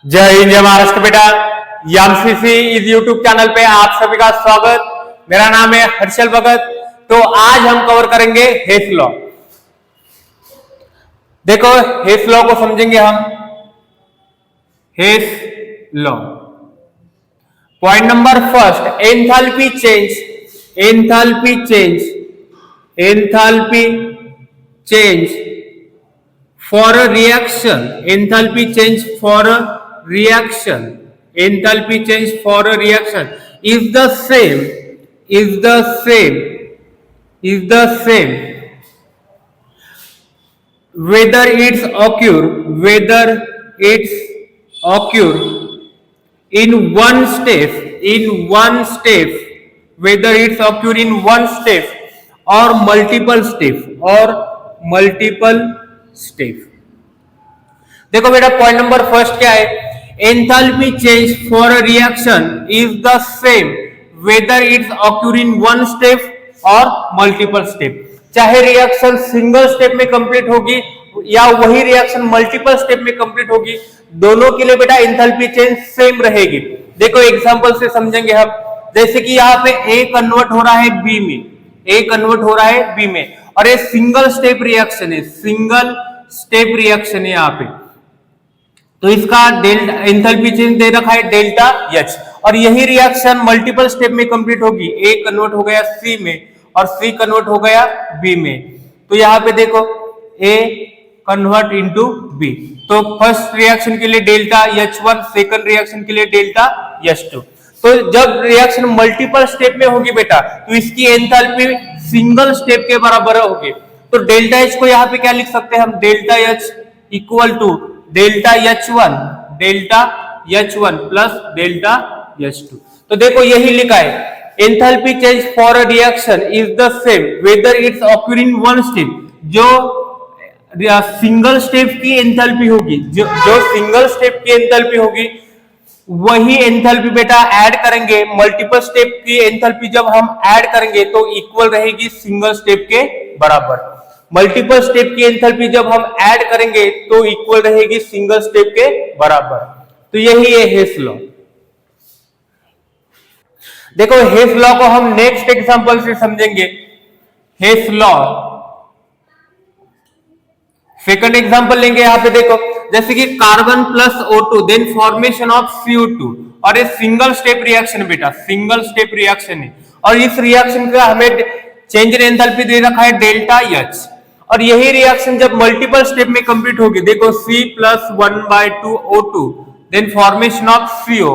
जय हिंद जय महाराष्ट्र बेटा। एमसीसी इस यूट्यूब चैनल पे आप सभी का स्वागत। मेरा नाम है हर्षल भगत। तो आज हम कवर करेंगे हेस लॉ। देखो हेस लॉ को समझेंगे हम। Hess law point number first, enthalpy change. Enthalpy change, enthalpy change for a reaction, enthalpy change for a reaction, enthalpy change for a reaction is the same whether it's occur in one step, whether it's occur in one step or multiple step. देखो बेटा point number first क्या है, enthalpy change for a reaction is the same whether it's occur in one step और multiple step. चाहे reaction single step में complete होगी या वही रिएक्शन मल्टीपल स्टेप में कंप्लीट होगी, दोनों के लिए बेटा एंथैल्पी चेंज सेम रहेगी। देखो एग्जांपल से समझेंगे हम। जैसे कि यहाँ पे ए कन्वर्ट हो रहा है बी में, ए कन्वर्ट हो रहा है बी में, और ये सिंगल स्टेप रिएक्शन है, सिंगल स्टेप रिएक्शन है यहाँ पे। तो इसका डेल्टा एंथैल्पी चेंज दे रखा है डेल्टा एच, और यही रिएक्शन मल्टीपल स्टेप में कंप्लीट होगी। ए कन्वर्ट हो गया सी में और सी कन्वर्ट हो गया बी में। तो यहाँ पे देखो ए कन्वर्ट इनटू बी। तो फर्स्ट रिएक्शन के लिए डेल्टा H1, सेकंड रिएक्शन के लिए डेल्टा H2। तो जब रिएक्शन मल्टीपल स्टेप में होगी बेटा, तो इसकी एंथैल्पी सिंगल स्टेप के बराबर होगी। तो डेल्टा एच को यहाँ पे क्या लिख सकते हैं हम, delta H equal to delta H1 plus delta H2। तो देखो यही लिखा है, enthalpy change for a reaction is the same whether it's occur in one step. जो सिंगल स्टेप की एंथैल्पी होगी, जो सिंगल स्टेप की एंथैल्पी होगी, वही एंथैल्पी बेटा ऐड करेंगे। मल्टीपल स्टेप की एंथैल्पी जब हम ऐड करेंगे तो इक्वल रहेगी सिंगल स्टेप के बराबर। मल्टीपल स्टेप की एंथैल्पी जब हम ऐड करेंगे तो इक्वल रहेगी सिंगल स्टेप के बराबर। तो यही है हेस लॉ। देखो हेस लॉ को हम नेक्स्ट एग्जांपल से समझेंगे। हेस लॉ सेकंड एग्जांपल लेंगे। यहाँ पे देखो जैसे कि carbon plus O2 then formation of CO2, और ये सिंगल स्टेप रिएक्शन बेटा, सिंगल स्टेप रिएक्शन है, और इस रिएक्शन का हमें चेंज इन एंथैल्पी दे रखा है डेल्टा H। और यही रिएक्शन जब मल्टीपल स्टेप में कंप्लीट होगी, देखो C plus 1/2 O2 then formation of CO,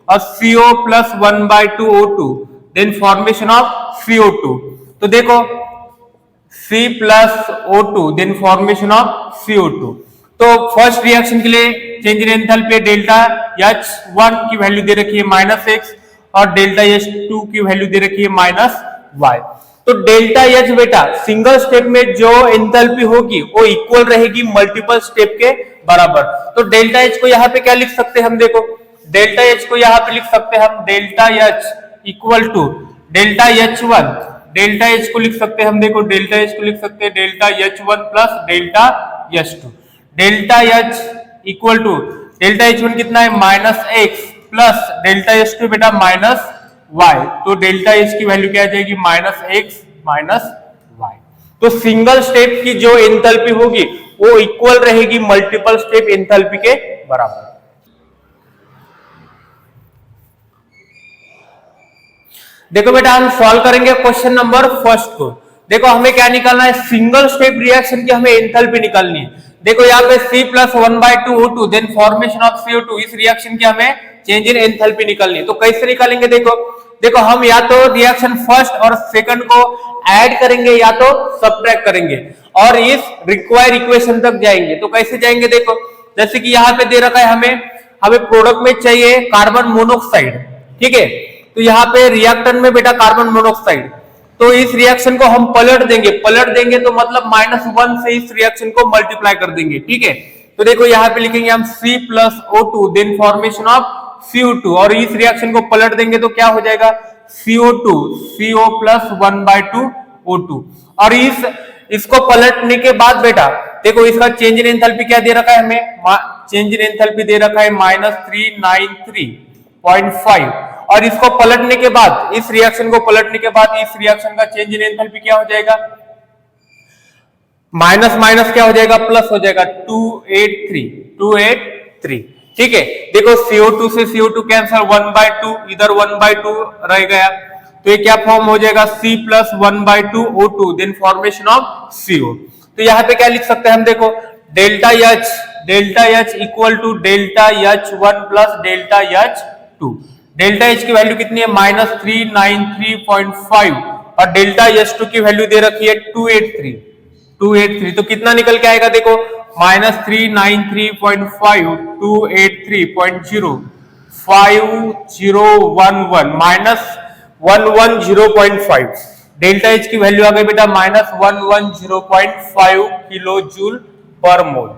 और CO plus 1/2 O2 then formation of CO2। तो देखो C plus O2 then formation of CO2। तो फर्स्ट रिएक्शन के लिए change in enthalpy delta H1 की वैल्यू दे रखी है -x, और डेल्टा H2 की वैल्यू दे रखी है -y। तो डेल्टा H बेटा सिंगल स्टेप में जो एंथैल्पी होगी वो इक्वल रहेगी मल्टीपल स्टेप के बराबर। तो डेल्टा H को यहाँ पे क्या लिख सकते हैं हम, देखो डेल्टा H को यहाँ पे लिख सकते हैं हम delta H equal to delta H1, delta H को लिख सकते हैं हम, देखो डेल्टा H को लिख सकते हैं delta H1 plus delta H2। Delta H equal to delta H1 कितना है -x प्लस डेल्टा H2 बेटा -y। तो डेल्टा H की वैल्यू क्या आ जाएगी, -x -y। तो सिंगल स्टेप की जो एंथैल्पी होगी वो इक्वल रहेगी मल्टीपल स्टेप एंथैल्पी के बराबर। देखो बेटा हम सॉल्व करेंगे क्वेश्चन नंबर फर्स्ट को। देखो हमें क्या निकालना है, सिंगल स्टेप रिएक्शन की हमें एंथैल्पी निकालनी है। देखो यहाँ पे C plus 1/2 O2 then formation of CO2, इस रिएक्शन की हमें चेंज इन एंथैल्पी निकालनी है। तो कैसे निकालेंगे, देखो हम या तो रिएक्शन फर्स्ट और सेकंड को ऐड करेंगे या तो सब्ट्रैक्ट करेंगे, और इस रिक्वायर्ड इक्वेशन तक जाएंगे। तो कैसे जाएंगे, देखो जैसे कि यहाँ पे दे रखा है हमें प्रोडक्ट में चाहिए कार्बन मोनोऑक्साइड, ठीक है। तो यहाँ पे रिएक्टेंट में बेटा कार्बन मोनोऑक्साइड, तो इस रिएक्शन को हम पलट देंगे तो मतलब -1 से इस रिएक्शन को मल्टीप्लाई कर देंगे, ठीक है। तो देखो यहाँ पे लिखेंगे हम C plus O2 then formation of CO2, और इस रिएक्शन को पलट देंगे तो क्या हो जाएगा, CO प्लस 1/2 O2। और इसको पलटने के बाद बेटा देखो इसका चेंज इन एंथैल्पी क्या दे रखा है हमें, चेंज इन एंथैल्पी दे रखा है -393.5, और इसको पलटने के बाद, इस रिएक्शन को पलटने के बाद इस रिएक्शन का चेंज इन एंथैल्पी क्या हो जाएगा, माइनस माइनस क्या हो जाएगा, प्लस हो जाएगा, 283। ठीक है, देखो CO2 से CO2 कैंसिल, 1/2 इधर 1/2 रह गया, तो ये क्या फॉर्म हो जाएगा, C plus 1/2 O2, then formation of CO। तो यहाँ पे क्या लिख सकते हैं हम, देखो delta H equal to delta H1 plus delta H2। Delta H की वैल्यू कितनी है, -393.5, और डेल्टा H2 की वैल्यू दे रखी है 283। तो कितना निकल के आएगा, देखो -393.5 283.05011 -110.5, डेल्टा H की वैल्यू आ गई बेटा -110.5 किलो जूल पर मोल।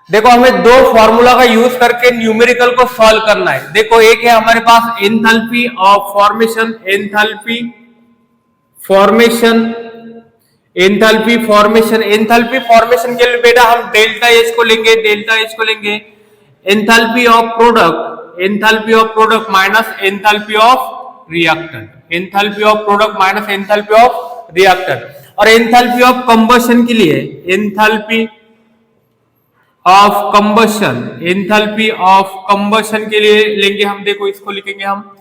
देखो हमें दो फॉर्मूला का यूज करके न्यूमेरिकल को सॉल्व करना है। देखो एक है हमारे पास enthalpy of formation, enthalpy formation के लिए बेटा हम डेल्टा H को लेंगे, enthalpy of product minus enthalpy of reactant, और एंथैल्पी ऑफ कंबशन के लिए एंथैल्पी ऑफ कंबशन के लिए लेंगे हम, देखो इसको लिखेंगे हम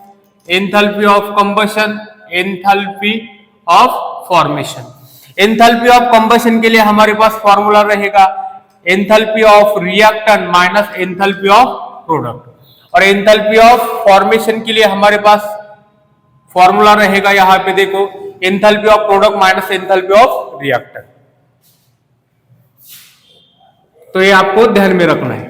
enthalpy of combustion, enthalpy of formation. Enthalpy of combustion के लिए हमारे पास फॉर्मूला रहेगा enthalpy of reactant minus enthalpy of product, और एंथैल्पी ऑफ फॉर्मेशन के लिए हमारे पास फॉर्मूला रहेगा यहां पे देखो enthalpy of product minus enthalpy of reactant. तो ये आपको ध्यान में रखना है।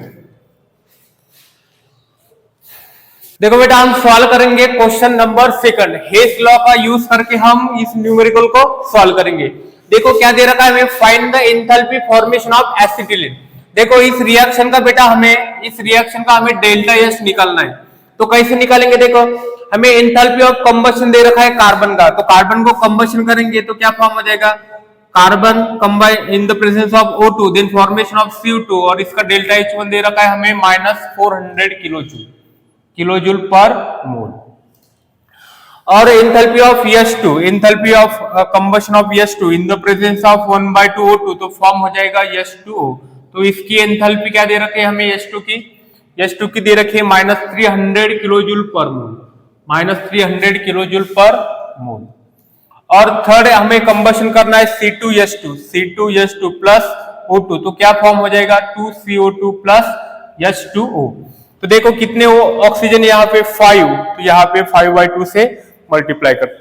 देखो बेटा हम सॉल्व करेंगे क्वेश्चन नंबर 2, हेस लॉ का यूज करके हम इस न्यूमेरिकल को सॉल्व करेंगे। देखो क्या दे रखा है हमें, find the enthalpy formation of acetylene. देखो इस रिएक्शन का हमें डेल्टा एस निकालना है, तो कैसे निकालेंगे, देखो हमें एंथैल्पी ऑफ कंबशन दे रखा है कार्बन का, तो कार्बन को कंबशन करेंगे तो क्या फॉर्म हो जाएगा, carbon combine in the presence of O2 then formation of CO2, और इसका डेल्टा H1 दे रखा है हमें -400 किलोजूल पर मोल। और enthalpy of H2, enthalpy of combustion of H2 in the presence of 1/2 O2, तो फॉर्म हो जाएगा H2O। तो इसकी एंथैल्पी क्या दे रखे हैं हमें, H2 की दे रखी है -300 किलोजूल पर मोल। और थर्ड हमें कंबशन करना है C2H2 प्लस O2, तो क्या फॉर्म हो जाएगा 2CO2 प्लस H2O। तो देखो कितने ऑक्सीजन यहाँ पे 5, तो यहाँ पे 5/2 से मल्टीप्लाई करते।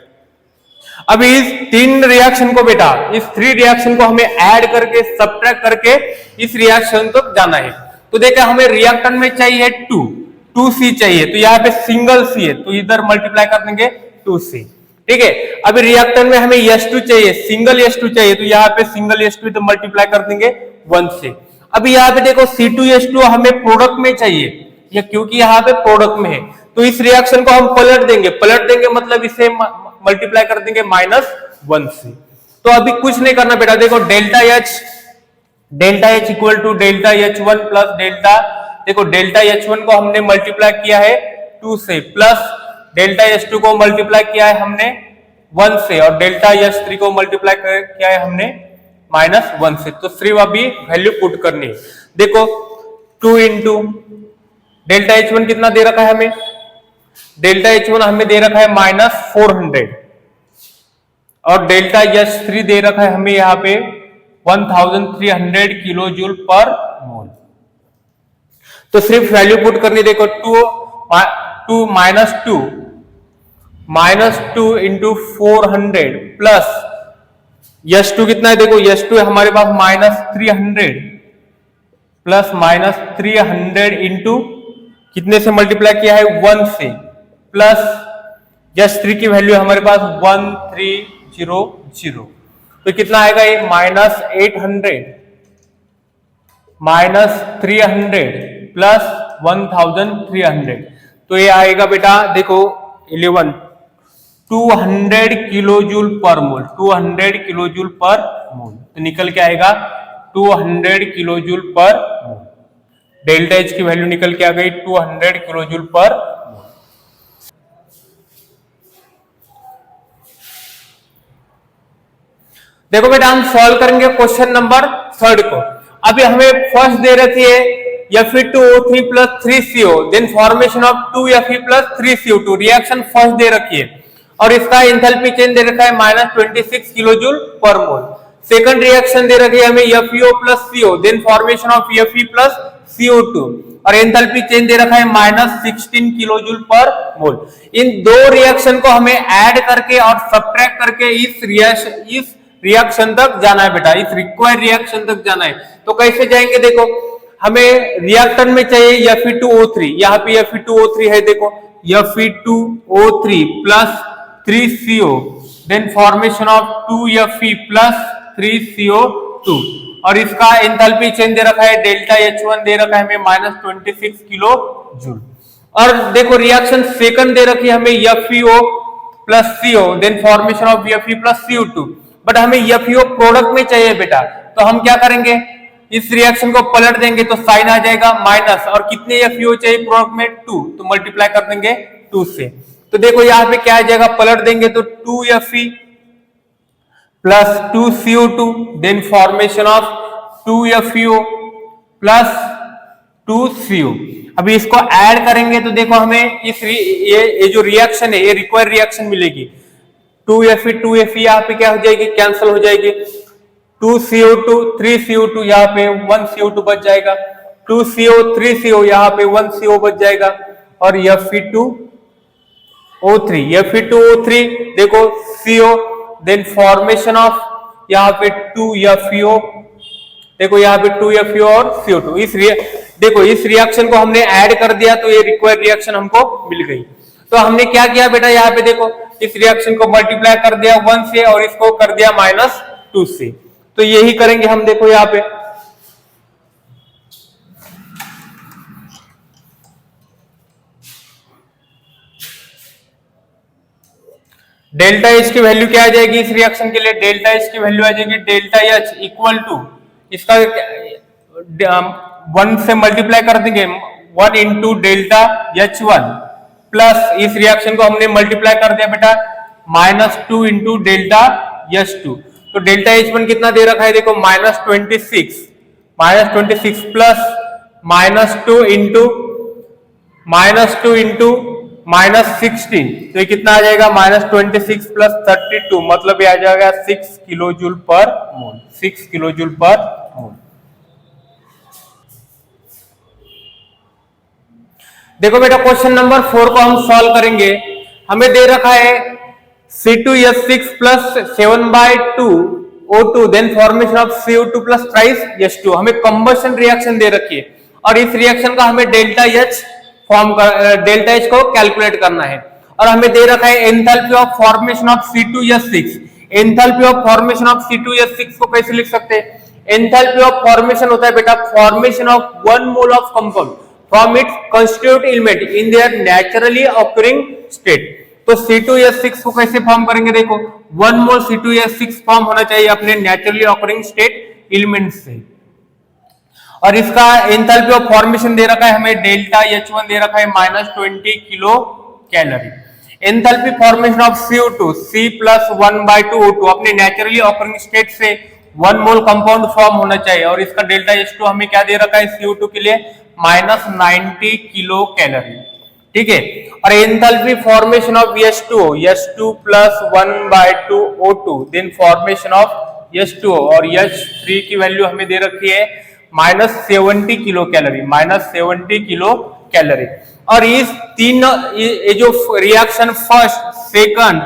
अब इस 3 रिएक्शन को बेटा, इस 3 रिएक्शन को हमें ऐड करके सब्ट्रैक्ट करके इस रिएक्शन तक जाना है। तो देखा हमें रिएक्टेंट में चाहिए 2C चाहिए, तो यहाँ पे सिंगल C है, तो इधर मल्टीप्लाई कर देंगे 2C। ठीक है, अभी रिएक्टेंट में हमें H2 चाहिए, सिंगल H2 चाहिए, तो यहाँ पे सिंगल H2 तो मल्टीप्लाई कर देंगे 1 से। अभी यहाँ पे देखो C2H2 हमें प्रोडक्ट में चाहिए, या क्योंकि यहाँ पे प्रोडक्ट में है, तो इस रिएक्शन को हम पलट देंगे मतलब इसे मल्टीप्लाई कर देंगे -1 से। तो अभी कुछ नहीं करना बेटा, देखो delta H equal to delta H1 plus delta H1 को हमने मल्टीप्लाई किया है 2 से, प्लस डेल्टा H2 को मल्टीप्लाई किया है हमने 1 से, और डेल्टा H3 को मल्टीप्लाई किया है हमने -1 से। तो सिर्फ अभी वैल्यू पुट करनी है। देखो 2 इंटू डेल्टा H1 कितना दे रखा है हमें, डेल्टा H1 हमें दे रखा है -400, और डेल्टा H3 दे रखा है हमें यहाँ पे 1300 किलोजूल पर मोल। तो सिर्फ वैल्यू पुट करनी, देखो 2 इंटू 400 प्लस H2 कितना है, देखो H2 हमारे पास -300 प्लस -300 इंटू कितने से मल्टीप्लाई किया है 1 से, प्लस H3 की वैल्यू हमारे पास 1300, तो कितना आएगा ये -300 प्लस 1300, तो ये आएगा बेटा देखो 11 200 किलो जूल पर मोल, 200 किलो जूल पर मोल। तो निकल के आएगा 200 किलो जूल पर मोल। डेल्टा एच की वैल्यू निकल के आ गई 200 किलो जूल पर मोल। देखो बेटा हम सॉल्व करेंगे क्वेश्चन नंबर 3 को। अभी हमें फर्स्ट दे रखी है Fe2O3 plus 3CO, then formation of 2Fe plus 3CO2, reaction first दे रखी है और इसका एंथैल्पी चेंज दे रखा है -26 किलो जूल पर मोल। सेकंड रिएक्शन दे रखी है हमें FeO plus CO, then formation of Fe plus CO2 और एंथैल्पी चेंज दे रखा है -16 किलो जूल पर मोल। इन दो रिएक्शन को हमें ऐड करके और सब्ट्रैक्ट करके इस रिएक्शन तक जाना है बेटा, इस रिक्वायर्ड रिएक्शन तक जाना है। तो कैसे जाएंगे देखो, हमें रिएक्टर में चाहिए Fe2O3, यहाँ पे Fe2O3 है, देखो Fe2O3 plus 3CO, then formation of 2Fe plus 3CO2 और इसका एंथैल्पी चेंज दे रखा है डेल्टा H1 दे रखा है हमें -26 किलो जूल। और देखो रिएक्शन सेकंड दे रखी है हमें FeO plus CO, then formation of Fe plus CO2, but हमें FeO प्रोडक्ट में चाहिए बेटा। तो हम क्या करेंगे, इस रिएक्शन को पलट देंगे तो साइन आ जाएगा माइनस, और कितने FeO चाहिए प्रोडक्ट में 2, तो मल्टीप्लाई कर देंगे 2 से। तो देखो यहाँ पे क्या आ जाएगा, पलट देंगे तो 2Fe plus 2CO2, then formation of 2FeO plus 2CO। अभी इसको ऐड करेंगे तो देखो हमें ये जो रिएक्शन है ये रिक्वायर्ड रिएक्शन मिलेगी। 2Fe यहाँ पे क्या हो जाएगी, कैंसिल हो जाएगी। 2CO2 3CO2 यहाँ पे 1CO2 बच जाएगा, 2CO 3CO यहाँ पे 1CO बच जाएगा और Fe2O3 देखो CO, देन फॉर्मेशन ऑफ यहाँ पे 2FeO, देखो यहाँ पे 2FeO और CO2। देखो इस रिएक्शन को हमने ऐड कर दिया तो ये रिक्वायर्ड रिएक्शन हमको मिल गई। तो हमने क्या किया बेटा, यहाँ पे देखो इस रिएक्शन को मल्टीप्लाई कर दिया 1 से और इसको कर दिया -2 से। तो यही करेंगे हम, देखो यहाँ पे डेल्टा एच की वैल्यू क्या आ जाएगी इस रिएक्शन के लिए, डेल्टा एच की वैल्यू आ जाएगी डेल्टा एच इक्वल टू, इसका 1 से मल्टीप्लाई कर देंगे 1 इंटू डेल्टा H1 प्लस इस रिएक्शन को हमने मल्टीप्लाई कर दिया बेटा -2 इंटू डेल्टा H2। तो डेल्टा H1 कितना दे रखा है देखो -26 प्लस -2 इंटू -16, तो ये कितना आ जाएगा -26 प्लस 32, मतलब ये आ जाएगा 6 किलो जूल पर मोल, 6 किलो जूल पर मोल। देखो बेटा क्वेश्चन नंबर 4 को हम सॉल्व करेंगे। हमें दे रखा है C2H6 plus 7/2 O2, then formation of CO2 plus thrice H2। हमें कंबशन रिएक्शन दे रखी है और इस रिएक्शन का हमें डेल्टा H को कैलकुलेट करना है और हमें दे रखा है enthalpy of formation of C2H6। Enthalpy of formation of C2H6 को कैसे लिख सकते हैं, एंथैल्पी ऑफ फॉर्मेशन होता है बेटा formation of 1 mole of compound from its constituent element in their naturally occurring state। तो C2H6 को कैसे फॉर्म करेंगे, देखो 1 मोल C2H6 फॉर्म होना चाहिए अपने नेचुरली ऑकरिंग स्टेट एलिमेंट से। और इसका एंथैल्पी ऑफ फॉर्मेशन दे रखा है हमें डेल्टा H1 दे रखा है -20 kilo calorie. Enthalpy formation of CO2 C plus 1/2 O2, अपने नेचुरली ऑकरिंग स्टेट से 1 मोल कंपाउंड फॉर्म होना चाहिए और इसका डेल्टा H2 हमें क्या दे रखा है CO2 के लिए -90 किलो कैलोरी, ठीक है। और enthalpy formation of H2 plus 1/2 O2, then formation of H2O और H3 की वैल्यू हमें दे रखी है -70 किलो कैलोरी, -70 किलो कैलोरी। और इस तीन ये जो रिएक्शन फर्स्ट, सेकंड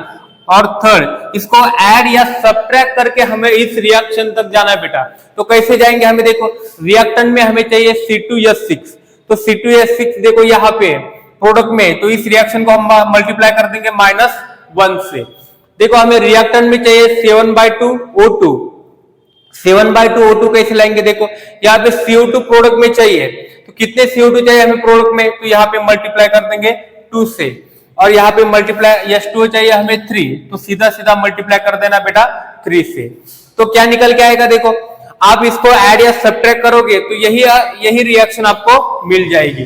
और थर्ड, इसको ऐड या सब्ट्रैक्ट करके हमें इस रिएक्शन तक जाना है बेटा। तो कैसे जाएंगे, हमें देखो रिएक्टेंट में हमें चाहिए C2H6, तो C2H6 देखो यहाँ पे प्रोडक्ट में, तो इस रिएक्शन को हम मल्टीप्लाई कर देंगे -1 से। देखो हमें रिएक्टेंट में चाहिए 7/2 O2, 7/2 O2 कैसे लाएंगे, देखो यहाँ पे CO2 प्रोडक्ट में चाहिए, तो कितने CO2 चाहिए हमें प्रोडक्ट में, तो यहाँ पे मल्टीप्लाई कर देंगे 2 से। और यहाँ पे मल्टीप्लाई H2O चाहिए हमें 3, तो सीधा सीधा मल्टीप्लाई कर देना बेटा 3 से। तो क्या निकल के आएगा देखो, आप इसको ऐड या सब्ट्रैक्ट करोगे तो यही रिएक्शन आपको मिल जाएगी।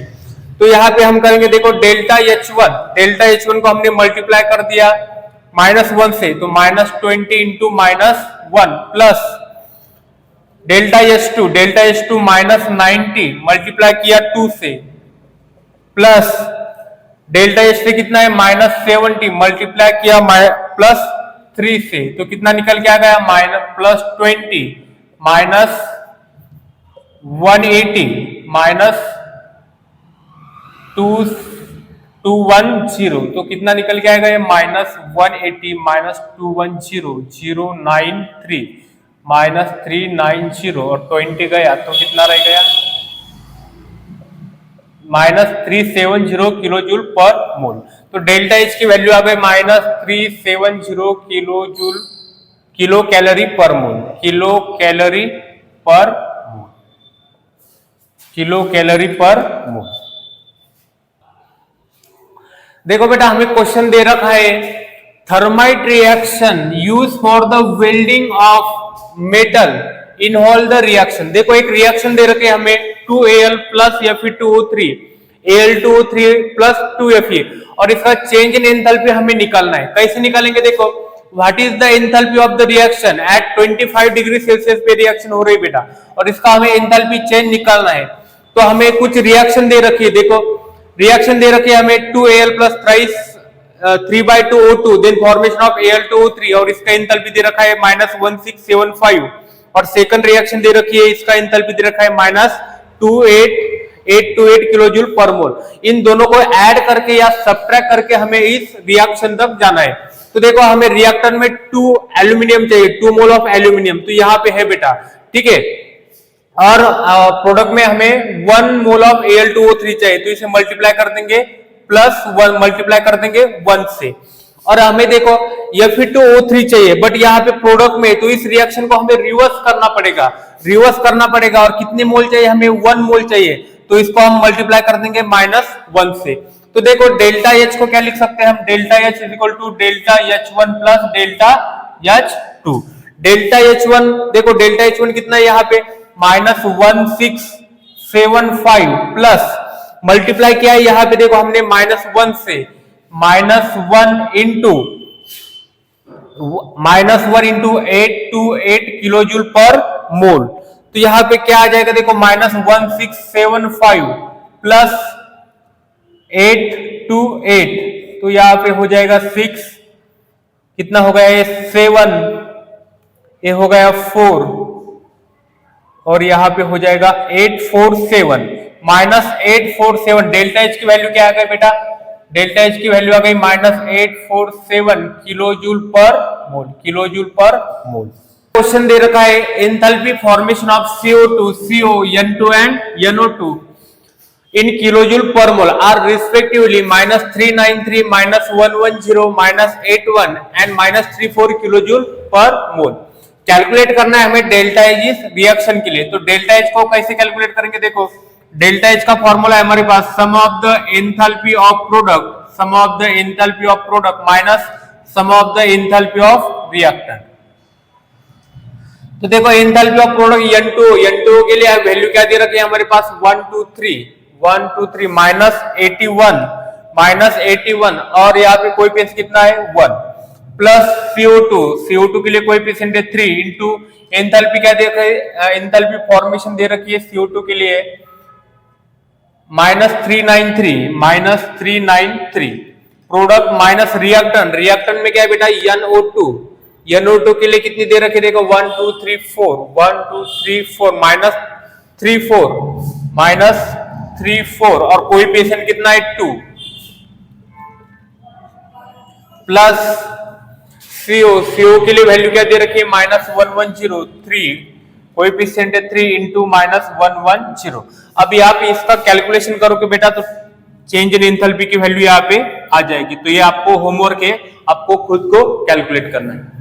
तो यहाँ पे हम करेंगे देखो डेल्टा H1 को हमने मल्टीप्लाई कर दिया -1 से, तो -20 into -1 plus delta H2 -90 multiply किया 2 से, प्लस डेल्टा H3 कितना है -70 मल्टीप्लाई किया +3 से, तो कितना निकल के आ गया +20 -180 -210, तो कितना निकल के आएगा ये -180 -210 -390 और 20 गया तो कितना रह गया -370 किलो जूल पर मोल। तो डेल्टा H की वैल्यू आ गई -370 किलो कैलोरी पर मोल, किलो कैलोरी पर मोल। देखो बेटा हमें क्वेश्चन दे रखा है thermite reaction use for the welding of metal in all the reaction. देखो एक रिएक्शन दे रखे हमें 2Al plus Fe2O3 Al2O3 plus 2Fe और इसका चेंज इन एंथैल्पी हमें निकालना है। कैसे निकालेंगे देखो, what is the enthalpy of the reaction at 25 degree Celsius पे रिएक्शन हो रही है बेटा, और इसका हमें एंथैल्पी चेंज निकालना है। तो हमें कुछ रिएक्शन दे रखी है, देखो रिएक्शन दे रखी है हमें 2Al plus 3/2O2 then formation of Al2O3 और इसका एंथैल्पी दे रखा है -1675 और सेकंड रिएक्शन दे रखी है इसका एंथैल्पी दे रखा है -28828 किलो जूल पर मोल। इन दोनों को ऐड करके या सब्ट्रैक्ट करके हमें इस रिएक्शन तक जाना है। तो देखो हमें रिएक्टर में 2 एल्यूमिनियम चाहिए, 2 मोल ऑफ एल्यूमिनियम, तो यहाँ पे है बेटा, ठीक है, और प्रोडक्ट में हमें 1 मोल ऑफ Al2O3 चाहिए, तो इसे मल्टीप्लाई कर देंगे +1 मल्टीप्लाई कर देंगे 1 से, और हमें देखो Fe2O3 चाहिए बट यहाँ पे प्रोडक्ट में, तो इस रिएक्शन को हमें रिवर्स करना पड़ेगा और कितने मोल चाहिए हमें 1 मोल चाहिए, तो इसको हम मल्टीप्लाई कर देंगे -1 से। तो देखो डेल्टा H को क्या लिख सकते हैं हम, delta H is equal to delta H1 plus delta H2। Delta H1 देखो डेल्टा H1 कितना है यहाँ पे -1675 प्लस मल्टीप्लाई किया है यहाँ पे देखो हमने -1 से, -1 इंटू 828 किलो जूल पर मोल। तो यहाँ पे क्या आ जाएगा देखो -1675 प्लस 828, तो यहाँ पे हो जाएगा 6, कितना हो गया ये 7, ये हो गया 4 और यहाँ पे हो जाएगा 847 -847। डेल्टा H की वैल्यू क्या आ गई बेटा, डेल्टा H की वैल्यू आ गई -847 किलो जूल पर मोल। क्वेश्चन दे रखा है enthalpy formation of CO2, CO, N2 and NO2 in kilo joule per mole are respectively -393, -110, -81 and -34 kilo joule per mole. Calculate करना है हमें डेल्टा H इस रिएक्शन के लिए। तो डेल्टा H को कैसे कैलकुलेट करेंगे, देखो डेल्टा H का फॉर्मूला है हमारे पास sum of the enthalpy of product minus sum of the enthalpy of reactant. तो देखो एंथैल्पी ऑफ प्रोडक्ट N2 के लिए वैल्यू क्या दे रखी है हमारे पास 1 2 3 -81 और यहाँ पे कोएफिशिएंट कितना है 1 प्लस CO2 के लिए कोएफिशिएंट है 3 इंटू एंथैल्पी क्या दे रखी है, एंथैल्पी फॉर्मेशन दे रखी है CO2 के लिए -393 प्रोडक्ट माइनस रिएक्टेंट में क्या है बेटा NO2 के लिए कितनी दे रखी देखो 1 2 3 4 -34 और कोएफिशिएंट कितना है 2 प्लस CO के लिए वैल्यू क्या दे रखी है -1103 कोएफिशिएंट है 3 इंटू -110। अब यहाँ पे इसका कैलकुलेशन करोगे बेटा तो चेंज इन एंथैल्पी की वैल्यू यहाँ पे आ जाएगी। तो ये आपको होमवर्क है, आपको खुद को कैलकुलेट करना है।